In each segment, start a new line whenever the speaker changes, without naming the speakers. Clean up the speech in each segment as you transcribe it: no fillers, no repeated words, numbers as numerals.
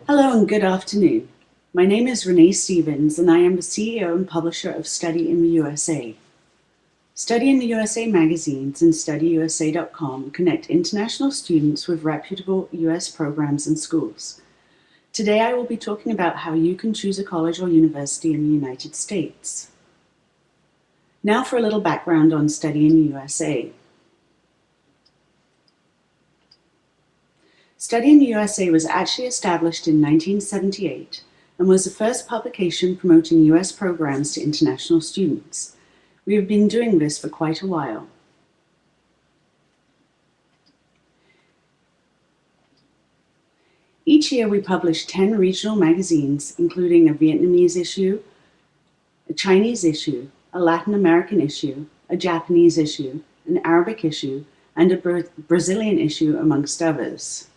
Hello and good afternoon. My name is Renee Stevens and I am the CEO and publisher of Study in the USA. Study in the USA magazines and StudyUSA.com connect international students with reputable US programs and schools. Today I will be talking about how you can choose a college or university in the United States. Now for a little background on Study in the USA. Study in the USA was actually established in 1978 and was the first publication promoting US programs to international students. We have been doing this for quite a while. Each year we publish 10 regional magazines, including a Vietnamese issue, a Chinese issue, a Latin American issue, a Japanese issue, an Arabic issue, and a Brazilian issue, amongst others.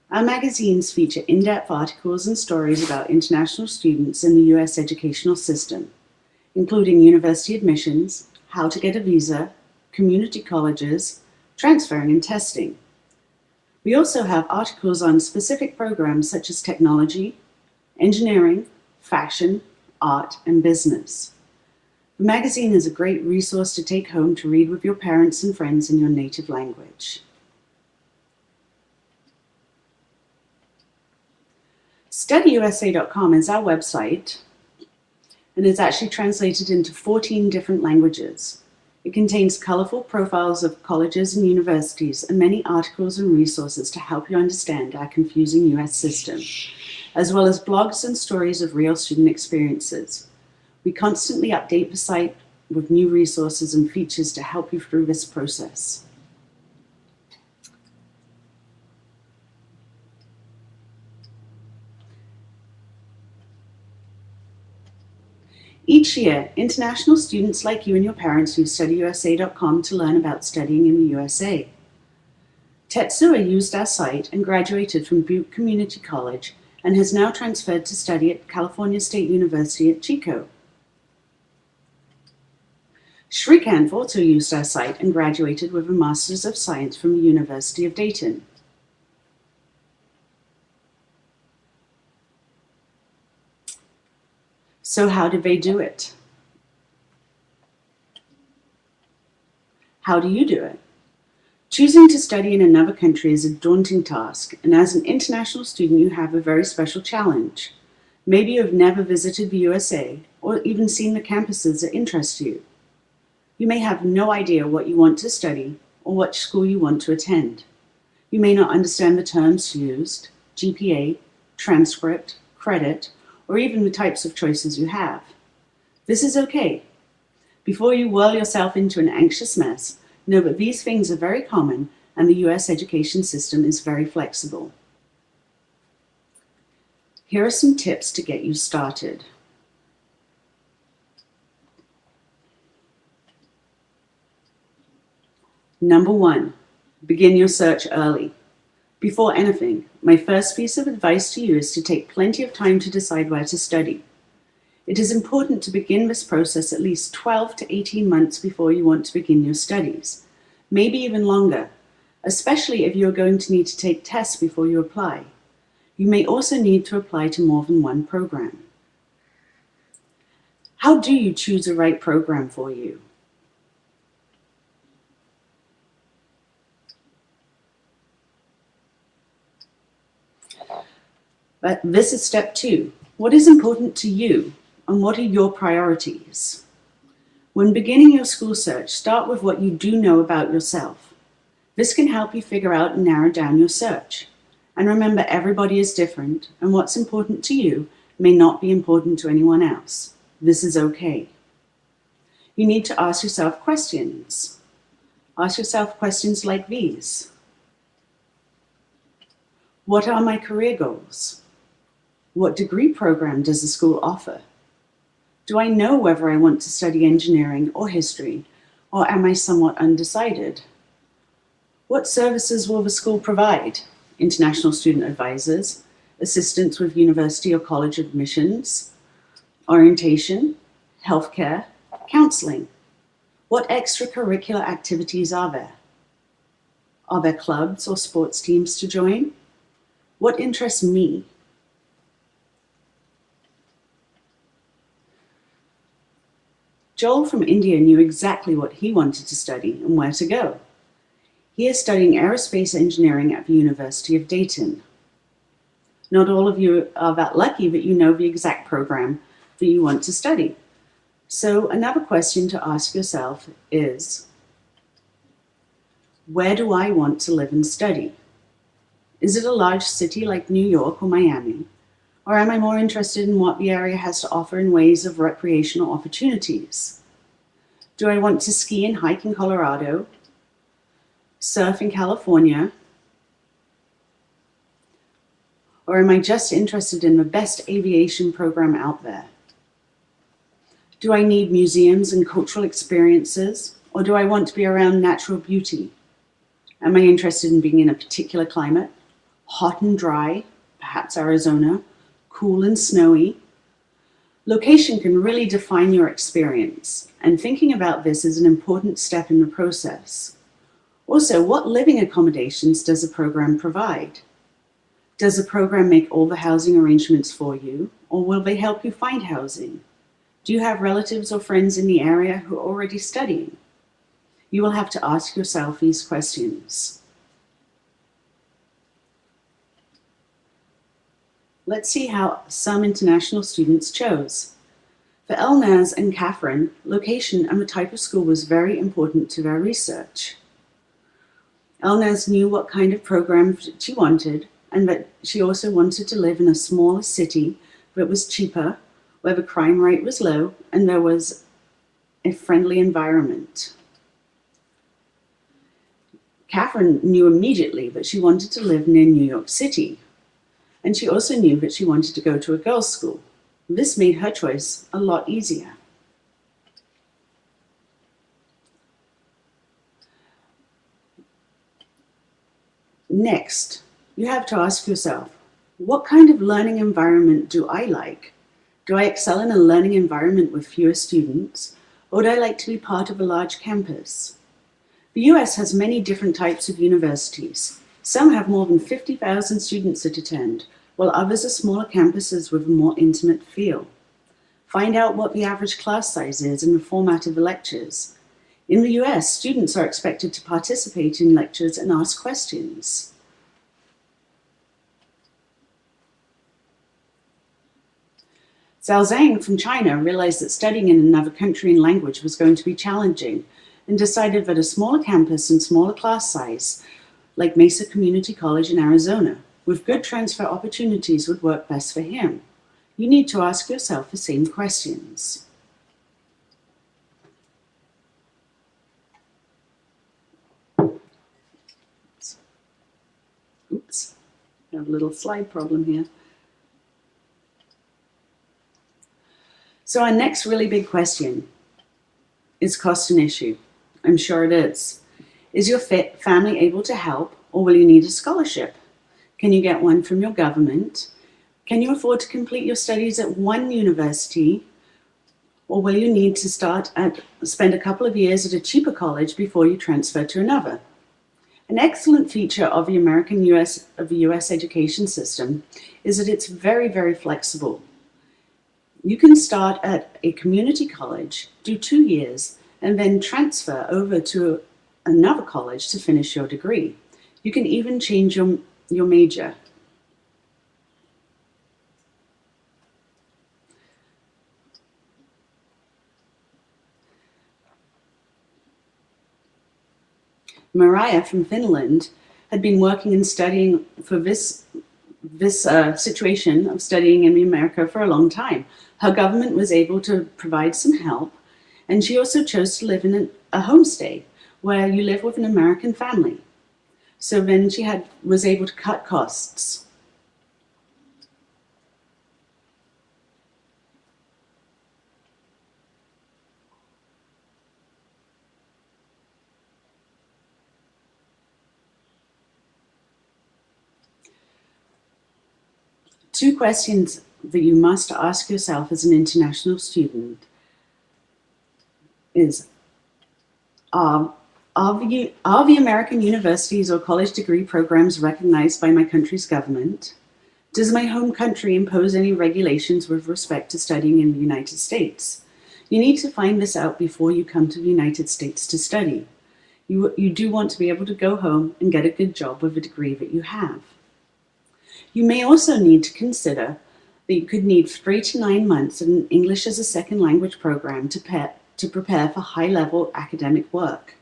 Our magazines feature in-depth articles and stories about international students in the US educational system, including university admissions, how to get a visa, community colleges, transferring and testing. We also have articles on specific programs such as technology, engineering, fashion, art, and business. The magazine is a great resource to take home to read with your parents and friends in your native language. StudyUSA.com is our website and is actually translated into 14 different languages. It contains colorful profiles of colleges and universities and many articles and resources to help you understand our confusing US system, as well as blogs and stories of real student experiences. We constantly update the site with new resources and features to help you through this process. Each year, international students like you and your parents use StudyUSA.com to learn about studying in the USA. Tetsuya used our site and graduated from Butte Community College and has now transferred to study at California State University at Chico. Shrikant also used our site and graduated with a Master's of Science from the University of Dayton. So how did they do it? How do you do it? Choosing to study in another country is a daunting task, and as an international student you have a very special challenge. Maybe you have never visited the USA or even seen the campuses that interest you. You may have no idea what you want to study or what school you want to attend. You may not understand the terms used, GPA, transcript, credit, or even the types of choices you have. This is okay. Before you whirl yourself into an anxious mess, know that these things are very common and the US education system is very flexible. Here are some tips to get you started. Number 1, begin your search early. Before anything, my first piece of advice to you is to take plenty of time to decide where to study. It is important to begin this process at least 12 to 18 months before you want to begin your studies, maybe even longer, especially if you are going to need to take tests before you apply. You may also need to apply to more than one program. How do you choose the right program for you? But this is step 2. What is important to you and what are your priorities? When beginning your school search, start with what you do know about yourself. This can help you figure out and narrow down your search. And remember, everybody is different, and what's important to you may not be important to anyone else. This is okay. You need to ask yourself questions. Ask yourself questions like these. What are my career goals? What degree program does the school offer? Do I know whether I want to study engineering or history, or am I somewhat undecided? What services will the school provide? International student advisors, assistance with university or college admissions, orientation, healthcare, counseling. What extracurricular activities are there? Are there clubs or sports teams to join? What interests me? Joel from India knew exactly what he wanted to study and where to go. He is studying aerospace engineering at the University of Dayton. Not all of you are that lucky that you know the exact program that you want to study. So another question to ask yourself is, where do I want to live and study? Is it a large city like New York or Miami? Or am I more interested in what the area has to offer in ways of recreational opportunities? Do I want to ski and hike in Colorado, surf in California, or am I just interested in the best aviation program out there? Do I need museums and cultural experiences, or do I want to be around natural beauty? Am I interested in being in a particular climate, hot and dry, perhaps Arizona, cool and snowy? Location can really define your experience, and thinking about this is an important step in the process. Also, what living accommodations does a program provide? Does the program make all the housing arrangements for you, or will they help you find housing? Do you have relatives or friends in the area who are already studying? You will have to ask yourself these questions. Let's see how some international students chose. For Elnaz and Catherine, location and the type of school was very important to their research. Elnaz knew what kind of program she wanted, and that she also wanted to live in a smaller city that was cheaper, where the crime rate was low, and there was a friendly environment. Catherine knew immediately that she wanted to live near New York City, and she also knew that she wanted to go to a girls' school. This made her choice a lot easier. Next, you have to ask yourself, what kind of learning environment do I like? Do I excel in a learning environment with fewer students, or would I like to be part of a large campus? The US has many different types of universities. Some have more than 50,000 students that attend, while others are smaller campuses with a more intimate feel. Find out what the average class size is and the format of the lectures. In the US, students are expected to participate in lectures and ask questions. Zhao Zhang from China realized that studying in another country and language was going to be challenging and decided that a smaller campus and smaller class size, like Mesa Community College in Arizona, with good transfer opportunities would work best for him. You need to ask yourself the same questions. Oops, I have a little slide problem here. So our next really big question, is cost an issue? I'm sure it is. Is your family able to help, or will you need a scholarship? Can you get one from your government? Can you afford to complete your studies at one university, or will you need to spend a couple of years at a cheaper college before you transfer to another? An excellent feature of the US education system is that it's very, very flexible. You can start at a community college, do 2 years, and then transfer over to another college to finish your degree. You can even change your major. Maria from Finland had been working and studying for this situation of studying in America for a long time. Her government was able to provide some help, and she also chose to live in a homestay where you live with an American family. So then she was able to cut costs. Two questions that you must ask yourself as an international student is, are Are the American universities or college degree programs recognized by my country's government? Does my home country impose any regulations with respect to studying in the United States? You need to find this out before you come to the United States to study. You do want to be able to go home and get a good job with a degree that you have. You may also need to consider that you could need 3 to 9 months in an English as a second language program to prepare for high-level academic work.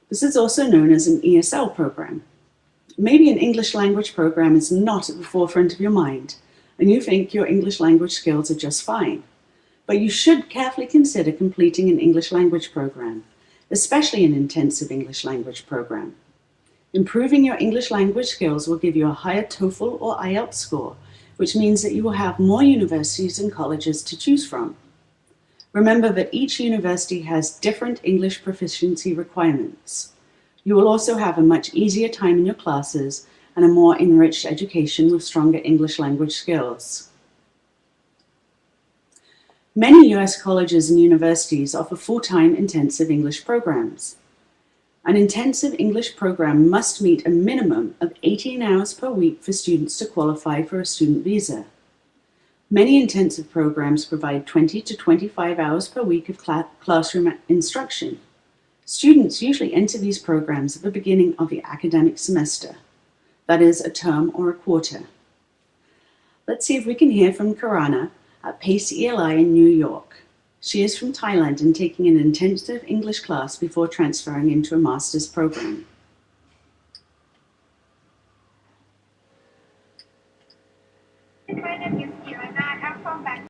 This is also known as an ESL program. Maybe an English language program is not at the forefront of your mind, and you think your English language skills are just fine. But you should carefully consider completing an English language program, especially an intensive English language program. Improving your English language skills will give you a higher TOEFL or IELTS score, which means that you will have more universities and colleges to choose from. Remember that each university has different English proficiency requirements. You will also have a much easier time in your classes and a more enriched education with stronger English language skills. Many US colleges and universities offer full-time intensive English programs. An intensive English program must meet a minimum of 18 hours per week for students to qualify for a student visa. Many intensive programs provide 20 to 25 hours per week of classroom instruction. Students usually enter these programs at the beginning of the academic semester, that is, a term or a quarter. Let's see if we can hear from Karana at Pace ELI in New York. She is from Thailand and taking an intensive English class before transferring into a master's program.